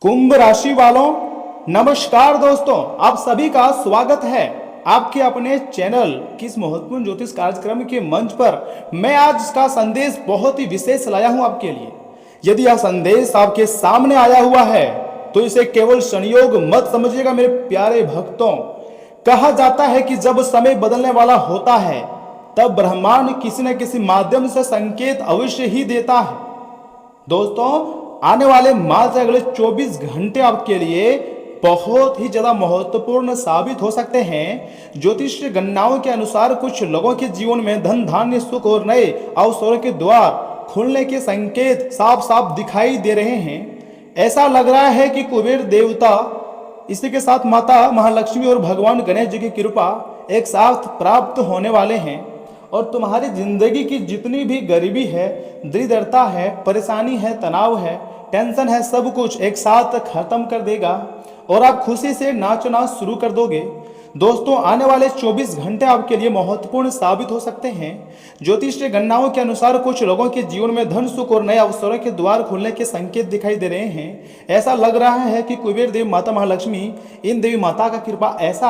कुंभ राशि वालों, नमस्कार दोस्तों। आप सभी का स्वागत है आपके अपने चैनल किस महत्वपूर्ण ज्योतिष कार्यक्रम के मंच पर। मैं आज का संदेश बहुत ही विशेष लाया हूं आपके लिए। यदि यह संदेश आपके सामने आया हुआ है तो इसे केवल संयोग मत समझिएगा मेरे प्यारे भक्तों। कहा जाता है कि जब समय बदलने वाला होता है तब ब्रह्मांड किसी न किसी माध्यम से संकेत अवश्य ही देता है। दोस्तों, आने वाले मार्च से अगले 24 घंटे आपके लिए बहुत ही ज्यादा महत्वपूर्ण साबित हो सकते हैं। ज्योतिष गणनाओं के अनुसार कुछ लोगों के जीवन में धन धान्य सुख और नए अवसरों के द्वार खुलने के संकेत साफ साफ दिखाई दे रहे हैं। ऐसा लग रहा है कि कुबेर देवता, इसी के साथ माता महालक्ष्मी और भगवान गणेश जी की कृपा एक साथ प्राप्त होने वाले हैं और तुम्हारी जिंदगी की जितनी भी गरीबी है, दरिद्रता है, परेशानी है, तनाव है, टेंशन है, सब कुछ एक साथ खत्म कर देगा और आप खुशी से नाचना शुरू कर दोगे। दोस्तों, आने वाले 24 घंटे आपके लिए महत्वपूर्ण साबित हो सकते हैं। ज्योतिष गणनाओं के अनुसार कुछ लोगों के जीवन में धन सुख और नए अवसरों के द्वार खुलने के संकेत दिखाई दे रहे हैं। ऐसा लग रहा है कि कुबेर देव, माता महालक्ष्मी, इन देवी माता का कृपा ऐसा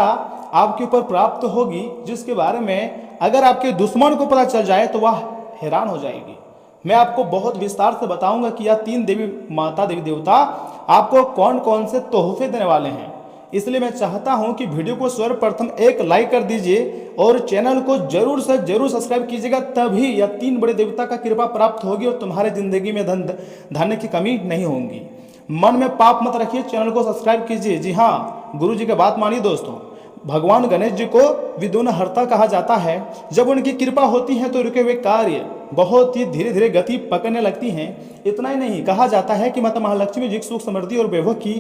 आपके ऊपर प्राप्त होगी जिसके बारे में अगर आपके दुश्मन को पता चल जाए तो वह हैरान हो जाएगी। मैं आपको बहुत विस्तार से बताऊंगा कि यह तीन देवी माता, देवी देवता आपको कौन कौन से तोहफे देने वाले हैं। इसलिए मैं चाहता हूं कि वीडियो को सर्वप्रथम एक लाइक कर दीजिए और चैनल को जरूर से जरूर सब्सक्राइब कीजिएगा, तभी यह तीन बड़े देवता का कृपा प्राप्त होगी और तुम्हारे जिंदगी में धन धान्य की कमी नहीं होगी। मन में पाप मत रखिए, चैनल को सब्सक्राइब कीजिए। जी हाँ, गुरु जी की बात मानिए दोस्तों। भगवान गणेश जी को विघ्नहर्ता कहा जाता है। जब उनकी कृपा होती है तो रुके हुए कार्य बहुत ही धीरे धीरे गति पकड़ने लगती हैं। इतना ही नहीं, कहा जाता है कि माता महालक्ष्मी जी सुख समृद्धि और वैभव की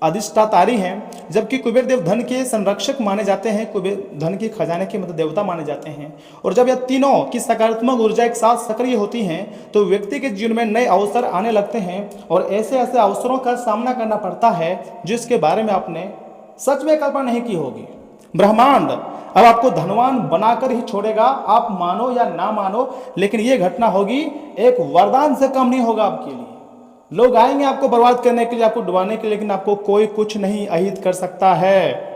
अधिष्ठात्री हैं, जबकि कुबेर देव धन के संरक्षक माने जाते हैं। कुबेर धन के खजाने के मतलब देवता माने जाते हैं। और जब यह तीनों की सकारात्मक ऊर्जा एक साथ सक्रिय होती हैं तो व्यक्ति के जीवन में नए अवसर आने लगते हैं और ऐसे ऐसे अवसरों का सामना करना पड़ता है जिसके बारे में आपने सच में कल्पना नहीं की होगी। ब्रह्मांड अब आपको धनवान बनाकर ही छोड़ेगा, आप मानो या ना मानो, लेकिन यह घटना होगी, एक वरदान से कम नहीं होगा आपके लिए। लोग आएंगे आपको बर्बाद करने के लिए, आपको डुबाने के लिए, लेकिन आपको कोई कुछ नहीं अहित कर सकता है।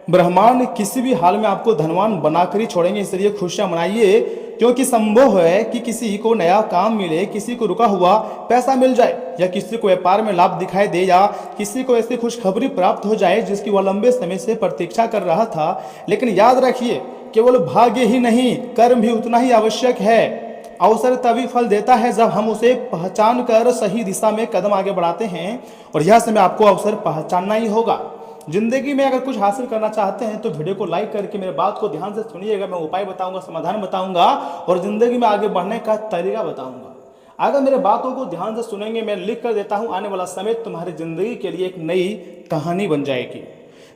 ब्रह्मांड किसी भी हाल में आपको धनवान बनाकर ही छोड़ेंगे, इसलिए खुशियां मनाइए, क्योंकि संभव है कि किसी को नया काम मिले, किसी को रुका हुआ पैसा मिल जाए, या किसी को व्यापार में लाभ दिखाई दे, या किसी को ऐसी खुशखबरी प्राप्त हो जाए जिसकी वह लंबे समय से प्रतीक्षा कर रहा था। लेकिन याद रखिए, केवल भाग्य ही नहीं, कर्म भी उतना ही आवश्यक है। अवसर तभी फल देता है जब हम उसे पहचान कर सही दिशा में कदम आगे बढ़ाते हैं, और यह समय आपको अवसर पहचानना ही होगा। जिंदगी में अगर कुछ हासिल करना चाहते हैं तो वीडियो को लाइक करके मेरे बात को ध्यान से सुनिएगा। मैं उपाय बताऊंगा, समाधान बताऊंगा और जिंदगी में आगे बढ़ने का तरीका बताऊंगा। अगर मेरे बातों को ध्यान से सुनेंगे, मैं लिख कर देता हूं, आने वाला समय तुम्हारी जिंदगी के लिए एक नई कहानी बन जाएगी।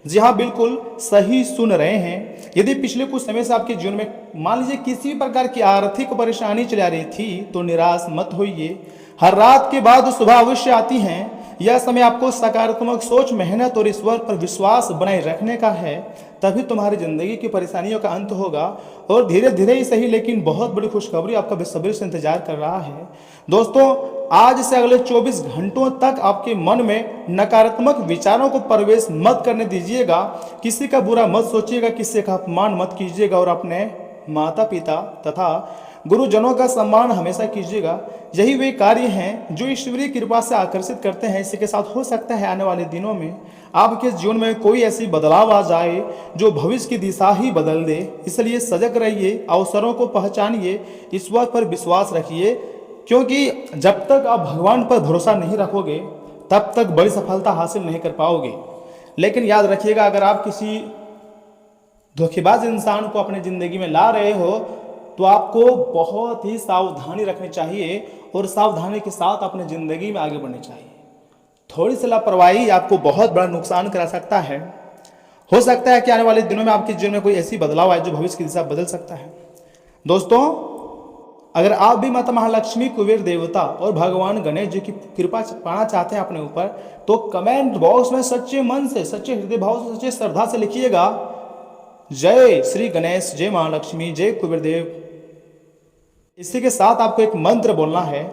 जी हाँ, बिल्कुल सही सुन रहे हैं। यदि पिछले कुछ समय से आपके जीवन में मान लीजिए किसी भी प्रकार की आर्थिक परेशानी चली आ रही थी तो निराश मत होइए। हर रात के बाद सुबह अवश्य आती हैं। यह समय आपको सकारात्मक सोच, मेहनत और ईश्वर पर विश्वास बनाए रखने का है, तभी तुम्हारी जिंदगी की परेशानियों का अंत होगा। और धीरे धीरे ही सही, लेकिन बहुत बड़ी खुशखबरी आपका बेसब्री से इंतजार कर रहा है। दोस्तों, आज से अगले 24 घंटों तक आपके मन में नकारात्मक विचारों को प्रवेश मत करने दीजिएगा। किसी का बुरा मत सोचिएगा, किसी का अपमान मत कीजिएगा और अपने माता पिता तथा गुरुजनों का सम्मान हमेशा कीजिएगा। यही वे कार्य हैं जो ईश्वरीय कृपा से आकर्षित करते हैं। इसी के साथ हो सकता है आने वाले दिनों में आपके जीवन में कोई ऐसी बदलाव आ जाए जो भविष्य की दिशा ही बदल दे। इसलिए सजग रहिए, अवसरों को पहचानिए, ईश्वर पर विश्वास रखिए, क्योंकि जब तक आप भगवान पर भरोसा नहीं रखोगे तब तक बड़ी सफलता हासिल नहीं कर पाओगे। लेकिन याद रखिएगा, अगर आप किसी धोखेबाज इंसान को अपनी जिंदगी में ला रहे हो तो आपको बहुत ही सावधानी रखनी चाहिए और सावधानी के साथ अपनी जिंदगी में आगे बढ़नी चाहिए। थोड़ी सी लापरवाही आपको बहुत बड़ा नुकसान करा सकता है। हो सकता है कि आने वाले दिनों में आपके जीवन में कोई ऐसी बदलाव आए जो भविष्य की दिशा बदल सकता है। दोस्तों, अगर आप भी माता महालक्ष्मी, कुबेर देवता और भगवान गणेश जी की कृपा पाना चाहते हैं अपने ऊपर, तो कमेंट बॉक्स में सच्चे मन से, सच्चे हृदय भाव से, सच्चे श्रद्धा से लिखिएगा, जय श्री गणेश, जय महालक्ष्मी, जय कुबेर देव। इसी के साथ आपको एक मंत्र बोलना है,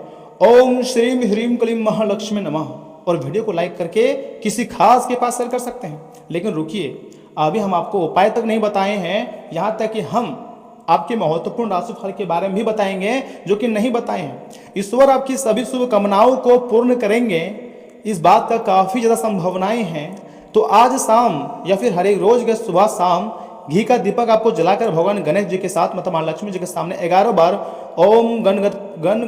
ओम श्रीम ह्रीम क्लीम महालक्ष्मी नमः। और वीडियो को लाइक करके किसी खास के पास शेयर कर सकते हैं। लेकिन रुकिए, अभी हम आपको उपाय तक नहीं बताए हैं, यहाँ तक कि हम आपके महत्वपूर्ण राशिफल के बारे में भी बताएंगे जो कि नहीं बताए हैं। ईश्वर आपकी सभी शुभकामनाओं को पूर्ण करेंगे, इस बात का काफ़ी ज़्यादा संभावनाएं हैं। तो आज शाम या फिर हर एक रोज के सुबह शाम घी का दीपक आपको जलाकर भगवान गणेश जी के साथ माता महालक्ष्मी जी के सामने 11 बार ओम गण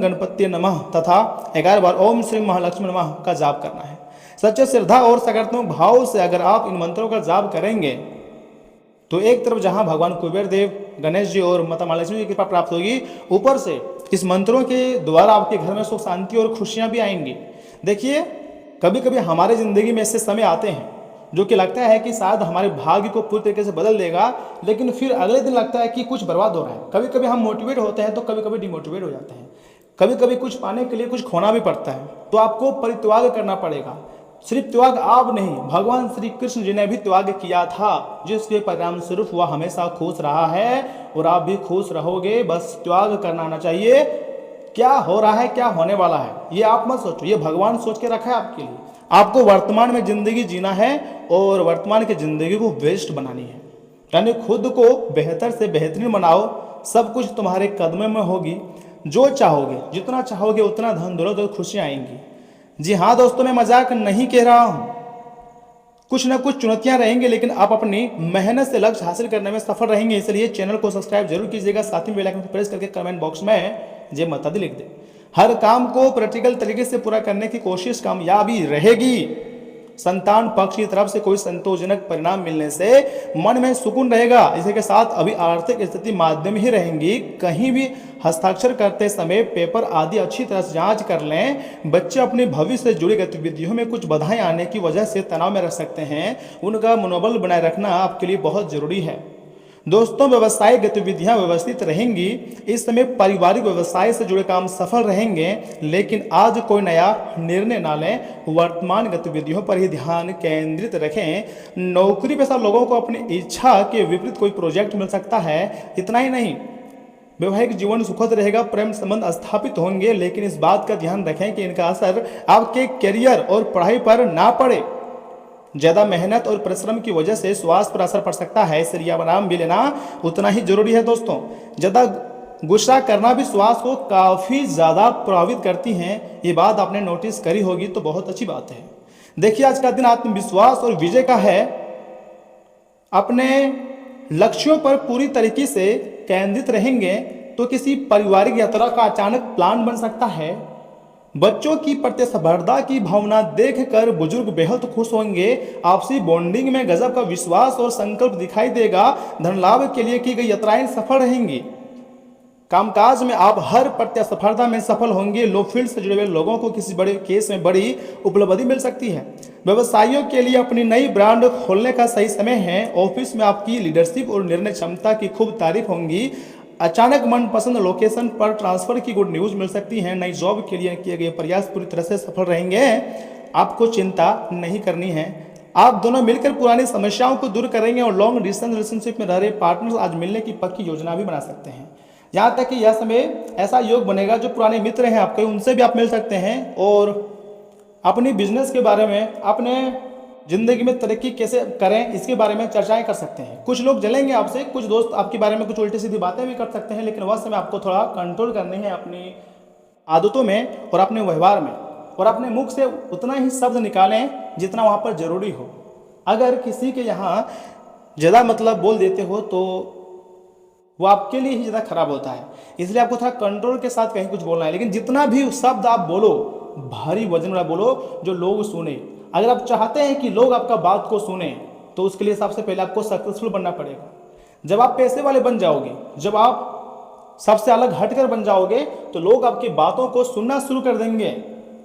गणपति नमः तथा 11 बार ओम श्री महालक्ष्मी नमः का जाप करना है। सच्चे श्रद्धा और सकारात्मक भाव से अगर आप इन मंत्रों का जाप करेंगे तो एक तरफ जहां भगवान कुबेर देव, गणेश जी और माता महालक्ष्मी जी की कृपा प्राप्त होगी, ऊपर से इस मंत्रों के द्वारा आपके घर में सुख शांति और खुशियां भी आएंगी। देखिए, कभी कभी हमारे जिंदगी में ऐसे समय आते हैं जो कि लगता है कि शायद हमारे भाग्य को पूरी तरीके से बदल देगा, लेकिन फिर अगले दिन लगता है कि कुछ बर्बाद हो रहा है। कभी कभी हम मोटिवेट होते हैं तो कभी कभी डिमोटिवेट हो जाते हैं। कभी कभी कुछ पाने के लिए कुछ खोना भी पड़ता है, तो आपको परित्याग करना पड़ेगा। सिर्फ त्याग आप नहीं, भगवान श्री कृष्ण जी ने भी त्याग किया था, जिसके परिणाम स्वरूप वह हमेशा खुश रहा है और आप भी खुश रहोगे। बस त्याग करना आना चाहिए। क्या हो रहा है, क्या होने वाला है, ये आप मत सोचो, ये भगवान सोच के रखा है आपके लिए। आपको वर्तमान में जिंदगी जीना है और वर्तमान की जिंदगी को बेस्ट बनानी है, यानी खुद को बेहतर से बेहतरीन बनाओ। सब कुछ तुम्हारे कदमों में होगी। जो चाहोगे, जितना चाहोगे उतना धन दौलत और खुशियां आएंगी। जी हाँ दोस्तों, मैं मजाक नहीं कह रहा हूं। कुछ ना कुछ चुनौतियां रहेंगी, लेकिन आप अपनी मेहनत से लक्ष्य हासिल करने में सफल रहेंगे। इसलिए चैनल को सब्सक्राइब जरूर कीजिएगा, साथ में बेल आइकन को प्रेस करके कमेंट बॉक्स में जय माता दी लिख दे। हर काम को प्रैक्टिकल तरीके से पूरा करने की कोशिश कामयाबी रहेगी। संतान पक्ष की तरफ से कोई संतोषजनक परिणाम मिलने से मन में सुकून रहेगा। इसी के साथ अभी आर्थिक स्थिति माध्यम ही रहेंगी। कहीं भी हस्ताक्षर करते समय पेपर आदि अच्छी तरह से जांच कर लें। बच्चे अपने भविष्य से जुड़ी गतिविधियों में कुछ बाधाएं आने की वजह से तनाव में रह सकते हैं। उनका मनोबल बनाए रखना आपके लिए बहुत जरूरी है। दोस्तों, व्यवसायिक गतिविधियां व्यवस्थित रहेंगी। इस समय पारिवारिक व्यवसाय से जुड़े काम सफल रहेंगे, लेकिन आज कोई नया निर्णय ना लें। वर्तमान गतिविधियों पर ही ध्यान केंद्रित रखें। नौकरी पेशा लोगों को अपनी इच्छा के विपरीत कोई प्रोजेक्ट मिल सकता है। इतना ही नहीं, वैवाहिक जीवन सुखद रहेगा, प्रेम संबंध स्थापित होंगे, लेकिन इस बात का ध्यान रखें कि इनका असर आपके करियर और पढ़ाई पर ना पड़े। ज्यादा मेहनत और परिश्रम की वजह से स्वास्थ्य पर असर पड़ सकता है, इसलिए आराम भी लेना उतना ही जरूरी है। दोस्तों, ज्यादा गुस्सा करना भी स्वास्थ्य को काफी ज्यादा प्रभावित करती हैं। ये बात आपने नोटिस करी होगी, तो बहुत अच्छी बात है। देखिए, आज का दिन आत्मविश्वास और विजय का है। अपने लक्ष्यों पर पूरी तरीके से केंद्रित रहेंगे तो किसी पारिवारिक यात्रा का अचानक प्लान बन सकता है। बच्चों की प्रतिस्पर्धा की भावना देखकर बुजुर्ग बेहद खुश होंगे। आपसी बॉन्डिंग में गजब का विश्वास और संकल्प दिखाई देगा। धन लाभ के लिए की गई यात्राएं सफल रहेंगी। कामकाज में आप हर प्रतिस्पर्धा में सफल होंगे। लो फील्ड से जुड़े हुए लोगों को किसी बड़े केस में बड़ी उपलब्धि मिल सकती है। व्यवसायियों के लिए अपनी नई ब्रांड खोलने का सही समय है। ऑफिस में आपकी लीडरशिप और निर्णय क्षमता की खूब तारीफ होंगी। अचानक मनपसंद लोकेशन पर ट्रांसफर की गुड न्यूज मिल सकती है। नई जॉब के लिए किए गए प्रयास पूरी तरह से सफल रहेंगे। आपको चिंता नहीं करनी है। आप दोनों मिलकर पुरानी समस्याओं को दूर करेंगे और लॉन्ग डिस्टेंस रिलेशनशिप में रह रहे पार्टनर्स आज मिलने की पक्की योजना भी बना सकते हैं। यहाँ तक कि यह समय ऐसा योग बनेगा, जो पुराने मित्र हैं आपके, उनसे भी आप मिल सकते हैं और अपनी बिजनेस के बारे में, अपने जिंदगी में तरक्की कैसे करें, इसके बारे में चर्चाएं कर सकते हैं। कुछ लोग जलेंगे आपसे, कुछ दोस्त आपके बारे में कुछ उल्टी सीधी बातें भी कर सकते हैं, लेकिन वह समय आपको थोड़ा कंट्रोल करनी है अपनी आदतों में और अपने व्यवहार में, और अपने मुख से उतना ही शब्द निकालें जितना वहाँ पर जरूरी हो। अगर किसी के यहाँ ज़्यादा मतलब बोल देते हो तो वो आपके लिए ही ज़्यादा खराब होता है। इसलिए आपको थोड़ा कंट्रोल के साथ कहीं कुछ बोलना है, लेकिन जितना भी शब्द आप बोलो भारी वजन वाला बोलो जो लोग सुने। अगर आप चाहते हैं कि लोग आपका बात को सुने तो उसके लिए सबसे पहले आपको सक्सेसफुल बनना पड़ेगा। जब आप पैसे वाले बन जाओगे, जब आप सबसे अलग हटकर बन जाओगे, तो लोग आपकी बातों को सुनना शुरू कर देंगे।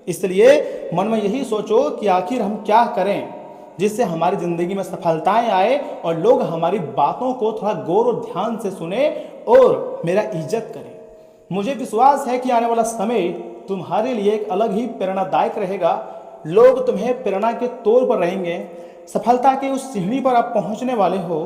इसलिए मन में यही सोचो कि आखिर हम क्या करें जिससे हमारी जिंदगी में सफलताएं आए और लोग हमारी बातों को थोड़ा गौर और ध्यान से सुने और मेरा इज्जत करें। मुझे विश्वास है कि आने वाला समय तुम्हारे लिए एक अलग ही प्रेरणादायक रहेगा। लोग तुम्हें प्रेरणा के तौर पर रहेंगे। सफलता के उस सीढ़ी पर आप पहुंचने वाले हो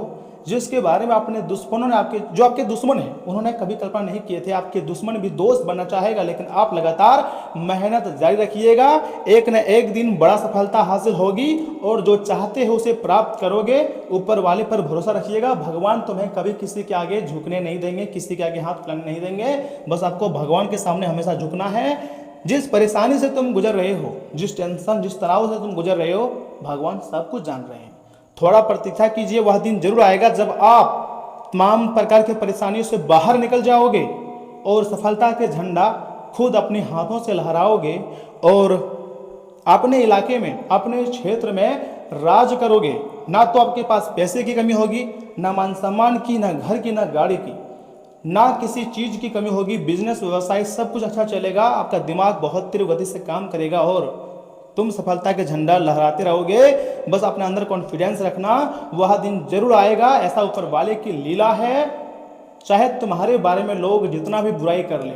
जिसके बारे में अपने दुश्मनों ने आपके दुश्मन हैं उन्होंने कभी कल्पना नहीं किए थे। आपके दुश्मन भी दोस्त बनना चाहेगा, लेकिन आप लगातार मेहनत जारी रखिएगा, एक न एक दिन बड़ा सफलता हासिल होगी और जो चाहते हो उसे प्राप्त करोगे। ऊपर वाले पर भरोसा रखिएगा, भगवान तुम्हें कभी किसी के आगे झुकने नहीं देंगे, किसी के आगे हाथ फैलाने नहीं देंगे। बस आपको भगवान के सामने हमेशा झुकना है। जिस परेशानी से तुम गुजर रहे हो, जिस टेंशन जिस तनाव से तुम गुजर रहे हो, भगवान सब कुछ जान रहे हैं। थोड़ा प्रतीक्षा कीजिए, वह दिन जरूर आएगा जब आप तमाम प्रकार की परेशानियों से बाहर निकल जाओगे और सफलता के झंडा खुद अपने हाथों से लहराओगे और अपने इलाके में, अपने क्षेत्र में राज करोगे। ना तो आपके पास पैसे की कमी होगी, ना मान सम्मान की, ना घर की, ना गाड़ी की, ना किसी चीज की कमी होगी। बिजनेस व्यवसाय सब कुछ अच्छा चलेगा। आपका दिमाग बहुत तीव्र गति से काम करेगा और तुम सफलता के झंडा लहराते रहोगे। बस अपने अंदर कॉन्फिडेंस रखना, वह दिन जरूर आएगा। ऐसा ऊपर वाले की लीला है। चाहे तुम्हारे बारे में लोग जितना भी बुराई कर ले,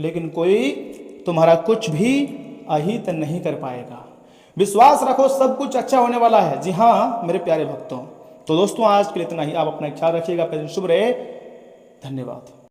लेकिन कोई तुम्हारा कुछ भी अहित नहीं कर पाएगा। विश्वास रखो, सब कुछ अच्छा होने वाला है। जी हाँ मेरे प्यारे भक्तों, तो दोस्तों आज के लिए इतना ही। आप अपना ख्याल रखिएगा, शुभ रहे। धन्यवाद।